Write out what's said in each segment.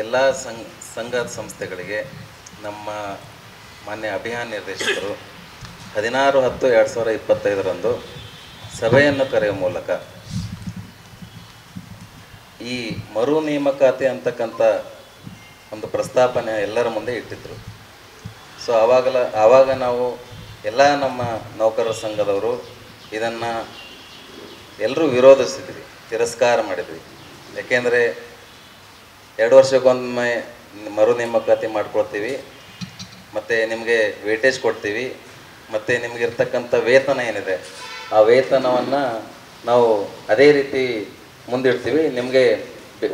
ಎಲ್ಲ ಸಂಘ ಸಂಸ್ಥೆಗಳಿಗೆ ನಮ್ಮ ಮಾನ್ಯ ಅಭಿಯಾನ ನಿರ್ದೇಶಕರು 16/10/2025 ಸಭೆಯನ್ನು ಕರೆಯುವ ಮೂಲಕ ಈ ಮರು ನೇಮಕಾತಿ ಅಂತಕ್ಕಂಥ ಒಂದು ಪ್ರಸ್ತಾಪನೆ ಎಲ್ಲರ ಮುಂದೆ ಇಟ್ಟಿದ್ರು. ಸೊ ಆವಾಗ ನಾವು ಎಲ್ಲ ನಮ್ಮ ನೌಕರರ ಸಂಘದವರು ಇದನ್ನು ಎಲ್ಲರೂ ವಿರೋಧಿಸಿದ್ವಿ, ತಿರಸ್ಕಾರ ಮಾಡಿದ್ವಿ. ಯಾಕೆಂದರೆ 2 ವರ್ಷಕ್ಕೊಮ್ಮೆ ಮರು ನೇಮಕಾತಿ ಮಾಡ್ಕೊಳ್ತೀವಿ, ಮತ್ತು ನಿಮಗೆ ವೇಟೇಜ್ ಕೊಡ್ತೀವಿ, ಮತ್ತು ನಿಮಗಿರ್ತಕ್ಕಂಥ ವೇತನ ಏನಿದೆ ಆ ವೇತನವನ್ನು ನಾವು ಅದೇ ರೀತಿ ಮುಂದಿಡ್ತೀವಿ. ನಿಮಗೆ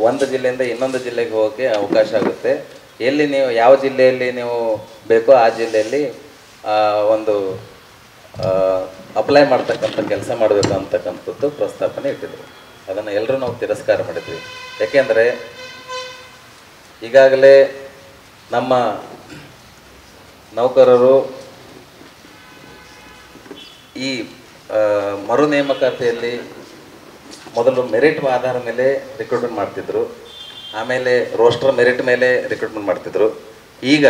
ಒಂದು ಜಿಲ್ಲೆಯಿಂದ ಇನ್ನೊಂದು ಜಿಲ್ಲೆಗೆ ಹೋಗೋಕ್ಕೆ ಅವಕಾಶ ಆಗುತ್ತೆ. ಎಲ್ಲಿ ನೀವು ಯಾವ ಜಿಲ್ಲೆಯಲ್ಲಿ ನೀವು ಬೇಕೋ ಆ ಜಿಲ್ಲೆಯಲ್ಲಿ ಒಂದು ಅಪ್ಲೈ ಮಾಡ್ತಕ್ಕಂಥ ಕೆಲಸ ಮಾಡಬೇಕು ಅಂತಕ್ಕಂಥದ್ದು ಪ್ರಸ್ತಾಪನೆ ಇಟ್ಟಿದ್ರು. ಅದನ್ನು ಎಲ್ಲರೂ ನಾವು ತಿರಸ್ಕಾರ ಮಾಡಿದ್ವಿ. ಯಾಕೆಂದರೆ ಈಗಾಗಲೇ ನಮ್ಮ ನೌಕರರು ಈ ಮರು ನೇಮಕಾತಿಯಲ್ಲಿ ಮೊದಲು ಮೆರಿಟ್ ಆಧಾರ ಮೇಲೆ ರಿಕ್ರೂಟ್ಮೆಂಟ್ ಮಾಡ್ತಿದ್ರು, ಆಮೇಲೆ ರೋಸ್ಟರ್ ಮೆರಿಟ್ ಮೇಲೆ ರಿಕ್ರೂಟ್ಮೆಂಟ್ ಮಾಡ್ತಿದ್ರು. ಈಗ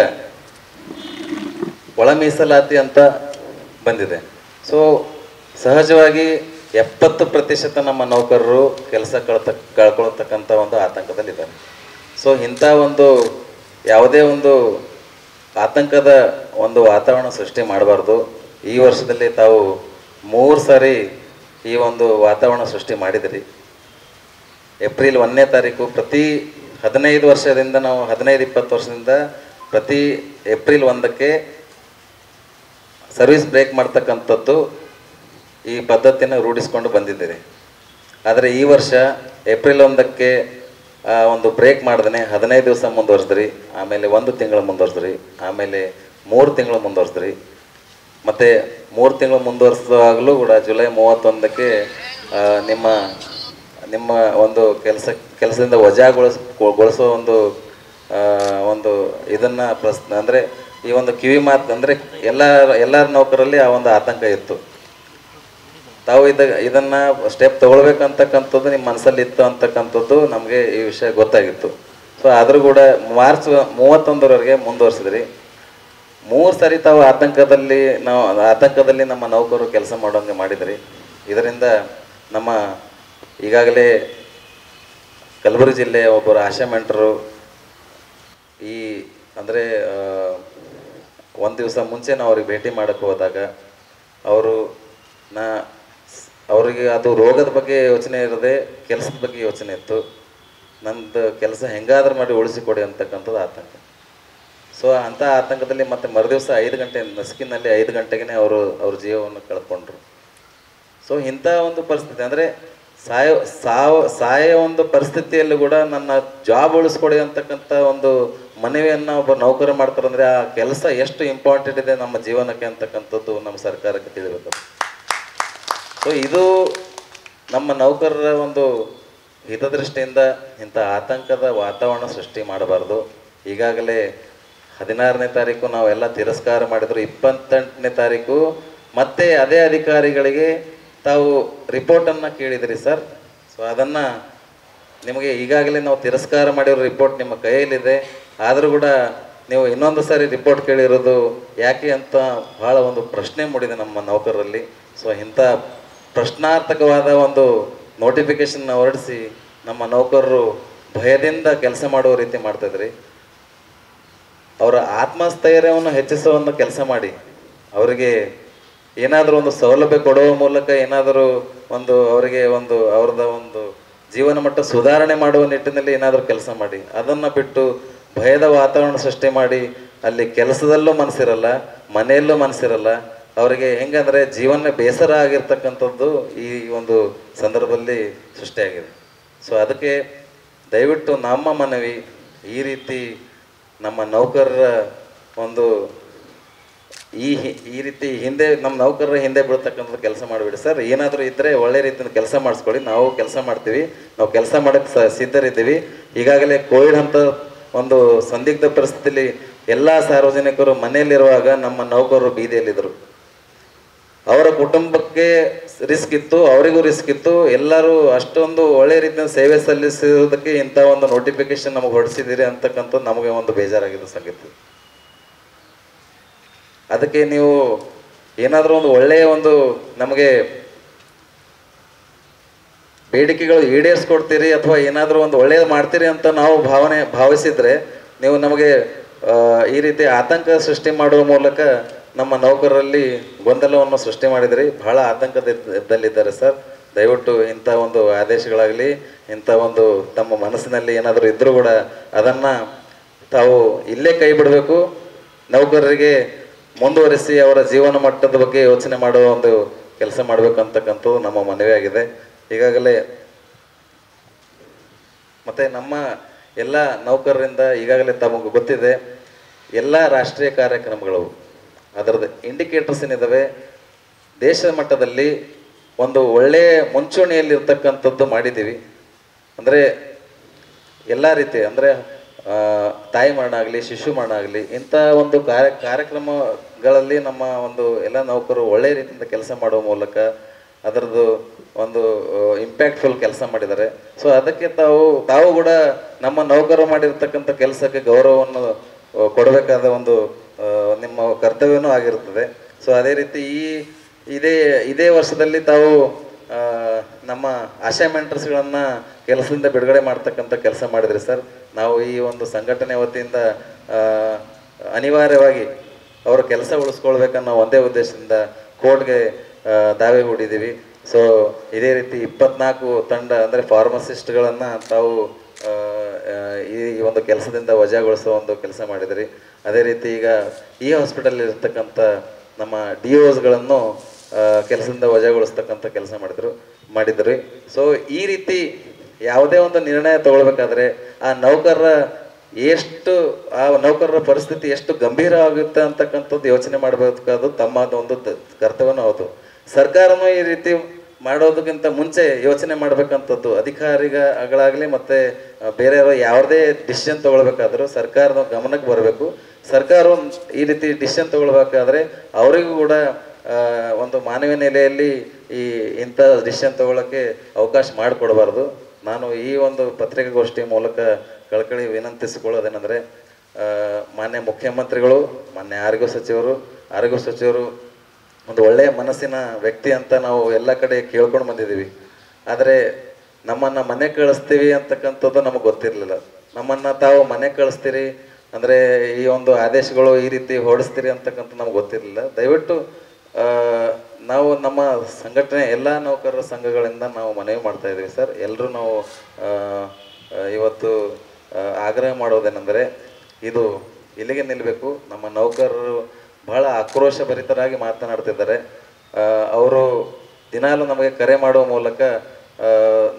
ಒಳ ಮೀಸಲಾತಿ ಅಂತ ಬಂದಿದೆ. ಸೊ ಸಹಜವಾಗಿ 70% ನಮ್ಮ ನೌಕರರು ಕೆಲಸ ಕಳ್ಕೊಳ್ತಕ್ಕಂಥ ಒಂದು ಆತಂಕದಲ್ಲಿದ್ದಾರೆ. ಸೊ ಇಂಥ ಒಂದು ಯಾವುದೇ ಒಂದು ಆತಂಕದ ಒಂದು ವಾತಾವರಣ ಸೃಷ್ಟಿ ಮಾಡಬಾರ್ದು. ಈ ವರ್ಷದಲ್ಲಿ ತಾವು 3 ಸಾರಿ ಈ ಒಂದು ವಾತಾವರಣ ಸೃಷ್ಟಿ ಮಾಡಿದಿರಿ. ಏಪ್ರಿಲ್ 1ನೇ ತಾರೀಕು ಪ್ರತಿ 15 ವರ್ಷದಿಂದ ನಾವು 15-20 ವರ್ಷದಿಂದ ಪ್ರತಿ ಏಪ್ರಿಲ್ 1ಕ್ಕೆ ಸರ್ವಿಸ್ ಬ್ರೇಕ್ ಮಾಡ್ತಕ್ಕಂಥದ್ದು ಈ ಪದ್ಧತಿಯನ್ನು ರೂಢಿಸ್ಕೊಂಡು ಬಂದಿದ್ದೀರಿ. ಆದರೆ ಈ ವರ್ಷ ಏಪ್ರಿಲ್ 1ಕ್ಕೆ ಒಂದು ಬ್ರೇಕ್ ಮಾಡ್ದೇ 15 ದಿವಸ ಮುಂದುವರೆಸ್ದ್ರಿ, ಆಮೇಲೆ 1 ತಿಂಗಳು ಮುಂದುವರೆಸ್ದ್ರಿ, ಆಮೇಲೆ 3 ತಿಂಗಳು ಮುಂದುವರೆಸ್ದ್ರಿ. ಮತ್ತು 3 ತಿಂಗಳು ಮುಂದುವರೆಸುವಾಗಲೂ ಕೂಡ ಜುಲೈ 31ಕ್ಕೆ ನಿಮ್ಮ ಒಂದು ಕೆಲಸದಿಂದ ವಜಾಗೊಳಿಸೋ ಒಂದು ಇದನ್ನು ಅಂದರೆ ಈ ಒಂದು ಕಿವಿ ಮಾತು ಅಂದರೆ ಎಲ್ಲರ ನೌಕರಲ್ಲಿ ಆ ಒಂದು ಆತಂಕ ಇತ್ತು. ತಾವು ಇದನ್ನು ಸ್ಟೆಪ್ ತೊಗೊಳ್ಬೇಕಂತಕ್ಕಂಥದ್ದು ನಿಮ್ಮ ಮನಸ್ಸಲ್ಲಿ ಇತ್ತು ಅಂತಕ್ಕಂಥದ್ದು ನಮಗೆ ಈ ವಿಷಯ ಗೊತ್ತಾಗಿತ್ತು. ಸೊ ಆದರೂ ಕೂಡ ಮಾರ್ಚ್ 31ರವರೆಗೆ ಮುಂದುವರಿಸಿದ್ರಿ. 3 ಸಾರಿ ತಾವು ಆತಂಕದಲ್ಲಿ ನಮ್ಮ ನೌಕರರು ಕೆಲಸ ಮಾಡೋಂಗೆ ಮಾಡಿದ್ರಿ. ಇದರಿಂದ ನಮ್ಮ ಈಗಾಗಲೇ ಕಲಬುರಗಿ ಜಿಲ್ಲೆಯ ಒಬ್ಬರು ಆಶಾ ಮೆಂಟರು ಈ ಅಂದರೆ 1 ದಿವಸ ಮುಂಚೆ ನಾವು ಅವ್ರಿಗೆ ಭೇಟಿ ಮಾಡೋಕ್ಕೆ ಹೋದಾಗ ಅವರಿಗೆ ಅದು ರೋಗದ ಬಗ್ಗೆ ಯೋಚನೆ ಇರದೆ ಕೆಲಸದ ಬಗ್ಗೆ ಯೋಚನೆ ಇತ್ತು. ನಂದು ಕೆಲಸ ಹೆಂಗಾದ್ರೂ ಮಾಡಿ ಉಳಿಸಿಕೊಡಿ ಅಂತಕ್ಕಂಥದ್ದು ಆತಂಕ. ಸೊ ಅಂಥ ಆತಂಕದಲ್ಲಿ ಮತ್ತೆ ಮರುದಿವಸ 5 ಗಂಟೆ ನಸುಕಿನಲ್ಲಿ 5 ಗಂಟೆಗೆ ಅವ್ರ ಜೀವವನ್ನು ಕಳ್ಕೊಂಡ್ರು. ಸೊ ಇಂಥ ಒಂದು ಪರಿಸ್ಥಿತಿ ಅಂದರೆ ಸಾಯೋ ಒಂದು ಪರಿಸ್ಥಿತಿಯಲ್ಲೂ ಕೂಡ ನನ್ನ ಜಾಬ್ ಉಳಿಸ್ಕೊಡಿ ಅಂತಕ್ಕಂಥ ಒಂದು ಮನವಿಯನ್ನು ಒಬ್ಬ ನೌಕರ ಮಾಡ್ತಾರಂದರೆ ಆ ಕೆಲಸ ಎಷ್ಟು ಇಂಪಾರ್ಟೆಂಟ್ ಇದೆ ನಮ್ಮ ಜೀವನಕ್ಕೆ ಅಂತಕ್ಕಂಥದ್ದು ನಮ್ಮ ಸರ್ಕಾರಕ್ಕೆ ತಿಳಿಬೇಕು. ಸೊ ಇದು ನಮ್ಮ ನೌಕರರ ಒಂದು ಹಿತದೃಷ್ಟಿಯಿಂದ ಇಂಥ ಆತಂಕದ ವಾತಾವರಣ ಸೃಷ್ಟಿ ಮಾಡಬಾರ್ದು. ಈಗಾಗಲೇ 16ನೇ ತಾರೀಕು ನಾವೆಲ್ಲ ತಿರಸ್ಕಾರ ಮಾಡಿದ್ರು. 28ನೇ ತಾರೀಕು ಮತ್ತೆ ಅದೇ ಅಧಿಕಾರಿಗಳಿಗೆ ತಾವು ರಿಪೋರ್ಟನ್ನು ಕೇಳಿದಿರಿ ಸರ್. ಸೊ ಅದನ್ನು ನಿಮಗೆ ಈಗಾಗಲೇ ನಾವು ತಿರಸ್ಕಾರ ಮಾಡಿರೋ ರಿಪೋರ್ಟ್ ನಿಮ್ಮ ಕೈಯಲ್ಲಿದೆ. ಆದರೂ ಕೂಡ ನೀವು ಇನ್ನೊಂದು ಸಾರಿ ರಿಪೋರ್ಟ್ ಕೇಳಿರೋದು ಯಾಕೆ ಅಂತ ಭಾಳ ಒಂದು ಪ್ರಶ್ನೆ ಮೂಡಿದೆ ನಮ್ಮ ನೌಕರರಲ್ಲಿ. ಸೊ ಇಂಥ ಪ್ರಶ್ನಾರ್ಥಕವಾದ ಒಂದು ನೋಟಿಫಿಕೇಷನ್ನ ಹೊರಡಿಸಿ ನಮ್ಮ ನೌಕರರು ಭಯದಿಂದ ಕೆಲಸ ಮಾಡುವ ರೀತಿ ಮಾಡ್ತಾಯಿದ್ರಿ. ಅವರ ಆತ್ಮಸ್ಥೈರ್ಯವನ್ನು ಹೆಚ್ಚಿಸುವ ಒಂದು ಕೆಲಸ ಮಾಡಿ, ಅವರಿಗೆ ಏನಾದರೂ ಒಂದು ಸೌಲಭ್ಯ ಕೊಡುವ ಮೂಲಕ ಏನಾದರೂ ಅವರಿಗೆ ಅವ್ರದ್ದು ಒಂದು ಜೀವನ ಮಟ್ಟ ಸುಧಾರಣೆ ಮಾಡುವ ನಿಟ್ಟಿನಲ್ಲಿ ಏನಾದರೂ ಕೆಲಸ ಮಾಡಿ. ಅದನ್ನು ಬಿಟ್ಟು ಭಯದ ವಾತಾವರಣ ಸೃಷ್ಟಿ ಮಾಡಿ ಅಲ್ಲಿ ಕೆಲಸದಲ್ಲೂ ಮನಸ್ಸಿರಲ್ಲ, ಮನೆಯಲ್ಲೂ ಮನಸ್ಸಿರಲ್ಲ. ಅವರಿಗೆ ಹೆಂಗಂದರೆ ಜೀವನ ಬೇಸರ ಆಗಿರ್ತಕ್ಕಂಥದ್ದು ಈ ಒಂದು ಸಂದರ್ಭದಲ್ಲಿ ಸೃಷ್ಟಿಯಾಗಿದೆ. ಸೊ ಅದಕ್ಕೆ ದಯವಿಟ್ಟು ನಮ್ಮ ಮನವಿ, ಈ ರೀತಿ ನಮ್ಮ ನೌಕರರ ಒಂದು ಈ ರೀತಿ ನಮ್ಮ ನೌಕರರ ಹಿಂದೆ ಬೀಳ್ತಕ್ಕಂಥದ್ದು ಕೆಲಸ ಮಾಡಿಬಿಡಿ ಸರ್. ಏನಾದರೂ ಇದ್ದರೆ ಒಳ್ಳೆ ರೀತಿಯಿಂದ ಕೆಲಸ ಮಾಡಿಸ್ಕೊಳ್ಳಿ, ನಾವು ಕೆಲಸ ಮಾಡ್ತೀವಿ, ನಾವು ಕೆಲಸ ಮಾಡೋಕ್ಕೆ ಸಿದ್ಧರಿದ್ದೀವಿ. ಈಗಾಗಲೇ ಕೋವಿಡ್ ಅಂತ ಒಂದು ಸಂದಿಗ್ಧ ಪರಿಸ್ಥಿತಿಯಲ್ಲಿ ಎಲ್ಲ ಸಾರ್ವಜನಿಕರು ಮನೆಯಲ್ಲಿರುವಾಗ ನಮ್ಮ ನೌಕರರು ಬೀದಿಯಲ್ಲಿದ್ದರು. ಅವರ ಕುಟುಂಬಕ್ಕೆ ರಿಸ್ಕ್ ಇತ್ತು, ಅವರಿಗೂ ರಿಸ್ಕ್ ಇತ್ತು. ಎಲ್ಲರೂ ಅಷ್ಟೊಂದು ಒಳ್ಳೆ ರೀತಿಯ ಸೇವೆ ಸಲ್ಲಿಸಿರೋದಕ್ಕೆ ಇಂಥ ಒಂದು ನೋಟಿಫಿಕೇಶನ್ ನಮಗೆ ಹೊಡಿಸಿದ್ದೀರಿ ಅಂತಕ್ಕಂಥದ್ದು ನಮಗೆ ಒಂದು ಬೇಜಾರಾಗಿದೆ ಸಂಗತಿ. ಅದಕ್ಕೆ ನೀವು ಏನಾದರೂ ಒಂದು ಒಳ್ಳೆಯ ಒಂದು ನಮಗೆ ಬೇಡಿಕೆಗಳು ಈಡೇರಿಸ್ಕೊಡ್ತೀರಿ ಅಥವಾ ಏನಾದರೂ ಒಂದು ಒಳ್ಳೇದು ಮಾಡ್ತೀರಿ ಅಂತ ನಾವು ಭಾವಿಸಿದರೆ ನೀವು ನಮಗೆ ಈ ರೀತಿ ಆತಂಕ ಸೃಷ್ಟಿ ಮಾಡುವ ಮೂಲಕ ನಮ್ಮ ನೌಕರರಲ್ಲಿ ಗೊಂದಲವನ್ನು ಸೃಷ್ಟಿ ಮಾಡಿದ್ರಿ. ಬಹಳ ಆತಂಕದಲ್ಲಿದ್ದಾರೆ ಸರ್. ದಯವಿಟ್ಟು ಇಂಥ ಒಂದು ಆದೇಶಗಳಾಗಲಿ, ಇಂಥ ಒಂದು ತಮ್ಮ ಮನಸ್ಸಿನಲ್ಲಿ ಏನಾದರೂ ಇದ್ದರೂ ಕೂಡ ಅದನ್ನು ತಾವು ಇಲ್ಲೇ ಕೈ ಬಿಡಬೇಕು. ನೌಕರರಿಗೆ ಮುಂದುವರಿಸಿ ಅವರ ಜೀವನ ಮಟ್ಟದ ಬಗ್ಗೆ ಯೋಚನೆ ಮಾಡುವ ಒಂದು ಕೆಲಸ ಮಾಡಬೇಕಂತಕ್ಕಂಥದ್ದು ನಮ್ಮ ಮನವಿಯಾಗಿದೆ. ಈಗಾಗಲೇ ಮತ್ತು ನಮ್ಮ ಎಲ್ಲ ನೌಕರರಿಂದ ಈಗಾಗಲೇ ತಮಗೆ ಗೊತ್ತಿದೆ ಎಲ್ಲ ರಾಷ್ಟ್ರೀಯ ಕಾರ್ಯಕ್ರಮಗಳು ಅದರದ್ದು ಇಂಡಿಕೇಟರ್ಸ್ ಏನಿದ್ದಾವೆ ದೇಶದ ಮಟ್ಟದಲ್ಲಿ ಒಂದು ಒಳ್ಳೆಯ ಮುಂಚೂಣಿಯಲ್ಲಿರ್ತಕ್ಕಂಥದ್ದು ಮಾಡಿದ್ದೀವಿ. ಅಂದರೆ ಎಲ್ಲ ರೀತಿ ಅಂದರೆ ತಾಯಿ ಮರಣ ಆಗಲಿ, ಶಿಶು ಮರಣ ಆಗಲಿ, ಇಂಥ ಒಂದು ಕಾರ್ಯಕ್ರಮಗಳಲ್ಲಿ ನಮ್ಮ ಒಂದು ಎಲ್ಲ ನೌಕರು ಒಳ್ಳೆಯ ರೀತಿಯಿಂದ ಕೆಲಸ ಮಾಡುವ ಮೂಲಕ ಅದರದ್ದು ಒಂದು ಇಂಪ್ಯಾಕ್ಟ್ಫುಲ್ ಕೆಲಸ ಮಾಡಿದ್ದಾರೆ. ಸೊ ಅದಕ್ಕೆ ತಾವು ಕೂಡ ನಮ್ಮ ನೌಕರು ಮಾಡಿರ್ತಕ್ಕಂಥ ಕೆಲಸಕ್ಕೆ ಗೌರವವನ್ನು ಕೊಡಬೇಕಾದ ಒಂದು ನಿಮ್ಮ ಕರ್ತವ್ಯವೂ ಆಗಿರುತ್ತದೆ. ಸೊ ಅದೇ ರೀತಿ ಇದೇ ವರ್ಷದಲ್ಲಿ ತಾವು ನಮ್ಮ ಆಶಾ ಮೆಂಟರ್ಸ್ಗಳನ್ನು ಕೆಲಸದಿಂದ ಬಿಡುಗಡೆ ಮಾಡ್ತಕ್ಕಂಥ ಕೆಲಸ ಮಾಡಿದ್ರಿ ಸರ್. ನಾವು ಈ ಒಂದು ಸಂಘಟನೆ ವತಿಯಿಂದ ಅನಿವಾರ್ಯವಾಗಿ ಅವರ ಕೆಲಸ ಉಳಿಸ್ಕೊಳ್ಬೇಕನ್ನೋ ಒಂದೇ ಉದ್ದೇಶದಿಂದ ಕೋರ್ಟ್ಗೆ ದಾವೆ ಹೂಡಿದ್ದೀವಿ. ಸೊ ಇದೇ ರೀತಿ 24 ತಂಡ ಅಂದರೆ ಫಾರ್ಮಸಿಸ್ಟ್ಗಳನ್ನು ತಾವು ಈ ಒಂದು ಕೆಲಸದಿಂದ ವಜಾಗೊಳಿಸೋ ಒಂದು ಕೆಲಸ ಮಾಡಿದ್ರಿ. ಅದೇ ರೀತಿ ಈಗ ಈ ಹಾಸ್ಪಿಟಲ್ ಇರ್ತಕ್ಕಂಥ ನಮ್ಮ DOಸ್ಗಳನ್ನು ಕೆಲಸದಿಂದ ವಜಾಗೊಳಿಸ್ತಕ್ಕಂಥ ಕೆಲಸ ಮಾಡಿದ್ರಿ. ಸೊ ಈ ರೀತಿ ಯಾವುದೇ ಒಂದು ನಿರ್ಣಯ ತಗೊಳ್ಬೇಕಾದ್ರೆ ಆ ನೌಕರರ ಪರಿಸ್ಥಿತಿ ಎಷ್ಟು ಗಂಭೀರ ಆಗುತ್ತೆ ಅಂತಕ್ಕಂಥದ್ದು ಯೋಚನೆ ಮಾಡಬೇಕಾದ್ದು ತಮ್ಮ ಒಂದು ಕರ್ತವ್ಯನೂ ಹೌದು. ಸರ್ಕಾರನೂ ಈ ರೀತಿ ಮಾಡೋದಕ್ಕಿಂತ ಮುಂಚೆ ಯೋಚನೆ ಮಾಡಬೇಕಂಥದ್ದು ಅಧಿಕಾರಿಗಳಾಗಲಿ ಮತ್ತು ಬೇರೆಯವರು ಯಾವುದೇ ಡಿಸಿಷನ್ ತೊಗೊಳ್ಬೇಕಾದ್ರೂ ಸರ್ಕಾರದ ಗಮನಕ್ಕೆ ಬರಬೇಕು. ಸರ್ಕಾರ ಈ ರೀತಿ ಡಿಸಿಷನ್ ತೊಗೊಳ್ಬೇಕಾದ್ರೆ ಅವರಿಗೂ ಕೂಡ ಒಂದು ಮಾನವೀಯ ನೆಲೆಯಲ್ಲಿ ಇಂಥ ಡಿಸಿಷನ್ ತೊಗೊಳ್ಳೋಕ್ಕೆ ಅವಕಾಶ ಮಾಡಿಕೊಡಬಾರ್ದು. ನಾನು ಈ ಒಂದು ಪತ್ರಿಕಾಗೋಷ್ಠಿ ಮೂಲಕ ಕಳಕಳಿ ವಿನಂತಿಸಿಕೊಳ್ಳೋದೇನೆಂದರೆ ಮಾನ್ಯ ಮುಖ್ಯಮಂತ್ರಿಗಳು, ಮಾನ್ಯ ಆರೋಗ್ಯ ಸಚಿವರು ಒಂದು ಒಳ್ಳೆಯ ಮನಸ್ಸಿನ ವ್ಯಕ್ತಿ ಅಂತ ನಾವು ಎಲ್ಲ ಕಡೆ ಕೇಳ್ಕೊಂಡು ಬಂದಿದ್ದೀವಿ. ಆದರೆ ನಮ್ಮನ್ನು ಮನೆ ಕಳಿಸ್ತೀವಿ ಅಂತಕ್ಕಂಥದ್ದು ನಮಗೆ ಗೊತ್ತಿರಲಿಲ್ಲ. ನಮ್ಮನ್ನು ತಾವು ಮನೆ ಕಳಿಸ್ತೀರಿ ಅಂದರೆ ಈ ಒಂದು ಆದೇಶಗಳು ಈ ರೀತಿ ಹೊರಡಿಸ್ತೀರಿ ಅಂತಕ್ಕಂಥ ನಮ್ಗೆ ಗೊತ್ತಿರಲಿಲ್ಲ. ದಯವಿಟ್ಟು ನಾವು ನಮ್ಮ ಸಂಘಟನೆ ಎಲ್ಲ ನೌಕರರ ಸಂಘಗಳಿಂದ ನಾವು ಮನವಿ ಮಾಡ್ತಾ ಇದ್ದೀವಿ ಸರ್. ಎಲ್ಲರೂ ನಾವು ಇವತ್ತು ಆಗ್ರಹ ಮಾಡೋದೇನೆಂದರೆ ಇದು ಇಲ್ಲಿಗೆ ನಿಲ್ಲಬೇಕು. ನಮ್ಮ ನೌಕರರು ಬಹಳ ಆಕ್ರೋಶಭರಿತರಾಗಿ ಮಾತನಾಡ್ತಿದ್ದಾರೆ. ಅವರು ದಿನಾಲೂ ನಮಗೆ ಕರೆ ಮಾಡುವ ಮೂಲಕ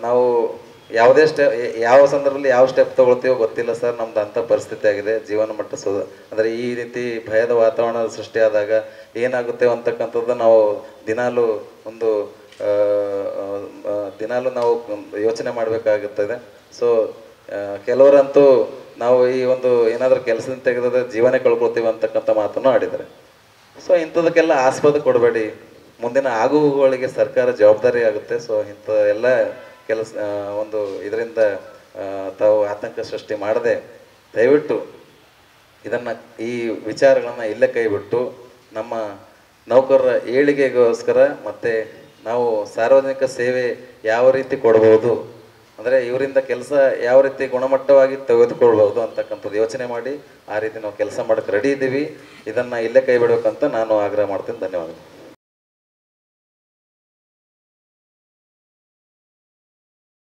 ನಾವು ಯಾವ ಸಂದರ್ಭದಲ್ಲಿ ಯಾವ ಸ್ಟೆಪ್ ತೊಗೊಳ್ತೀವೋ ಗೊತ್ತಿಲ್ಲ ಸರ್, ನಮ್ದು ಅಂಥ ಪರಿಸ್ಥಿತಿ ಆಗಿದೆ. ಜೀವನ ಮಟ್ಟ ಅಂದರೆ ಈ ರೀತಿ ಭಯದ ವಾತಾವರಣ ಸೃಷ್ಟಿಯಾದಾಗ ಏನಾಗುತ್ತೆ ಅಂತಕ್ಕಂಥದ್ದು ನಾವು ದಿನಾಲೂ ನಾವು ಯೋಚನೆ ಮಾಡಬೇಕಾಗುತ್ತದೆ. ಸೊ ಕೆಲವರಂತೂ ನಾವು ಈ ಒಂದು ಏನಾದರೂ ಕೆಲಸದಿಂದ ತೆಗೆದ್ರೆ ಜೀವನ ಕಳ್ಕೊಳ್ತೀವಿ ಅಂತಕ್ಕಂಥ ಮಾತನ್ನು ಆಡಿದ್ದಾರೆ. ಸೊ ಇಂಥದಕ್ಕೆಲ್ಲ ಆಸ್ಪದ ಕೊಡಬೇಡಿ. ಮುಂದಿನ ಆಗುಗಳಿಗೆ ಸರ್ಕಾರ ಜವಾಬ್ದಾರಿ ಆಗುತ್ತೆ. ಸೊ ಇಂಥ ಎಲ್ಲ ಒಂದು ಇದರಿಂದ ತಾವು ಆತಂಕ ಸೃಷ್ಟಿ ಮಾಡದೆ ದಯವಿಟ್ಟು ಈ ವಿಚಾರಗಳನ್ನು ಇಲ್ಲೇ ಕೈಬಿಟ್ಟು ನಮ್ಮ ನೌಕರರ ಏಳಿಗೆಗೋಸ್ಕರ ಮತ್ತು ನಾವು ಸಾರ್ವಜನಿಕ ಸೇವೆ ಯಾವ ರೀತಿ ಕೊಡ್ಬೋದು, ಅಂದರೆ ಇವರಿಂದ ಕೆಲಸ ಯಾವ ರೀತಿ ಗುಣಮಟ್ಟವಾಗಿ ತೆಗೆದುಕೊಳ್ಬೋದು ಅಂತಕ್ಕಂಥದ್ದು ಯೋಚನೆ ಮಾಡಿ ಆ ರೀತಿ ನಾವು ಕೆಲಸ ಮಾಡೋಕ್ಕೆ ರೆಡಿ ಇದ್ದೀವಿ. ಇದನ್ನು ಇಲ್ಲೇ ಕೈ ಬಿಡಬೇಕಂತ ನಾನು ಆಗ್ರಹ ಮಾಡ್ತೀನಿ. ಧನ್ಯವಾದಗಳು.